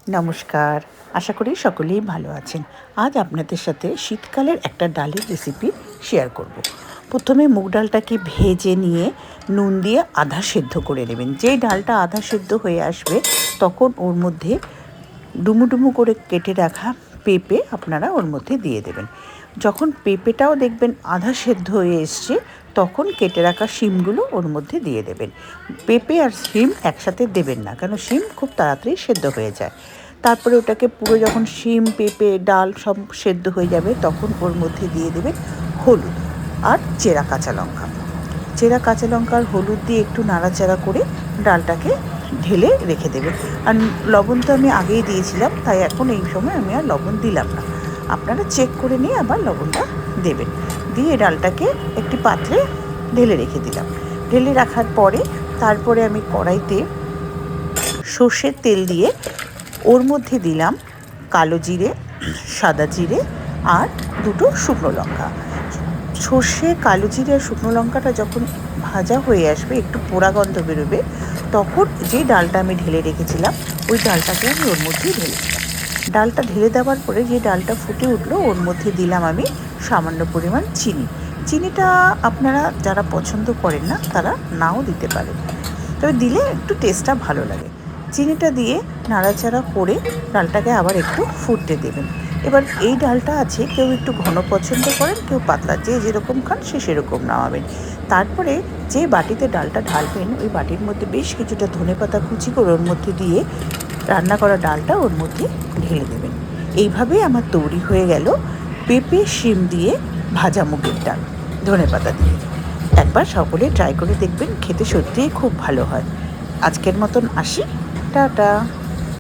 নমস্কার, আশা করি সকলেই ভালো আছেন। আজ আপনাদের সাথে শীতকালের একটা ডালের রেসিপি শেয়ার করব। প্রথমে মুগ ডালটাকে ভেজে নিয়ে নুন দিয়ে আধা সেদ্ধ করে নেবেন। যেই ডালটা আধা সেদ্ধ হয়ে আসবে তখন ওর মধ্যে ডুমু ডুমু করে কেটে রাখা পেঁপে আপনারা ওর মধ্যে দিয়ে দেবেন। যখন পেঁপেটাও দেখবেন আধা সেদ্ধ হয়ে এসছে তখন কেটে রাখা শিমগুলো ওর মধ্যে দিয়ে দেবেন। পেঁপে আর শিম একসাথে দেবেন না, কেন শিম খুব তাড়াতাড়ি সেদ্ধ হয়ে যায়। তারপরে ওটাকে পুরো যখন শিম পেঁপে ডাল সব সেদ্ধ হয়ে যাবে তখন ওর মধ্যে দিয়ে দেবেন হলুদ আর চেরা কাঁচা লঙ্কা। চেরা কাঁচা লঙ্কা আর হলুদ দিয়ে একটু নাড়াচাড়া করে ডালটাকে ঢেলে রেখে দেবেন। আর লবণ তো আমি আগেই দিয়েছিলাম, তাই এখন এই সময় আমি আর লবণ দিলাম না। আপনারা চেক করে নিয়ে আবার লবণটা দেবেন। দিয়ে ডালটাকে একটি পাত্রে ঢেলে রেখে দিলাম। ঢেলে রাখার পরে তারপরে আমি কড়াইতে সর্ষের তেল দিয়ে ওর মধ্যে দিলাম কালো জিরে, সাদা জিরে আর দুটো শুকনো লঙ্কা। সর্ষে, কালো জিরে আর শুকনো লঙ্কাটা যখন ভাজা হয়ে আসবে, একটু পোড়া গন্ধ বেরোবে, তখন যে ডালটা আমি ঢেলে রেখেছিলাম ওই ডালটাকে আমি ওর মধ্যে ঢেলে দিলাম। ডালটা ঢেলে দেওয়ার পরে যে ডালটা ফুটে উঠলো ওর মধ্যে দিলাম আমি সামান্য পরিমাণ চিনি। চিনিটা আপনারা যারা পছন্দ করেন না তারা নাও দিতে পারেন, তবে দিলে একটু টেস্টটা ভালো লাগে। চিনিটা দিয়ে নাড়াচাড়া করে ডালটাকে আবার একটু ফুটতে দেবেন। এবার এই ডালটা আছে, কেউ একটু ঘন পছন্দ করেন, কেউ পাতলা, যে যেরকম খান সে সেরকম নামাবেন। তারপরে যে বাটিতে ডালটা ঢালবেন ওই বাটির মধ্যে বেশ কিছুটা ধনেপাতা কুচি করে ওর মধ্যে দিয়ে রান্না করা ডালটা ওর মধ্যে ঢেলে দেবেন। এইভাবেই আমার তৈরি হয়ে গেল পেঁপে শিম দিয়ে ভাজা মুগের ডাল ধনেপাতা দিয়ে। একবার সকলে ট্রাই করে দেখবেন, খেতে সত্যিই খুব ভালো হয়। আজকের মতন আসি, টাটা।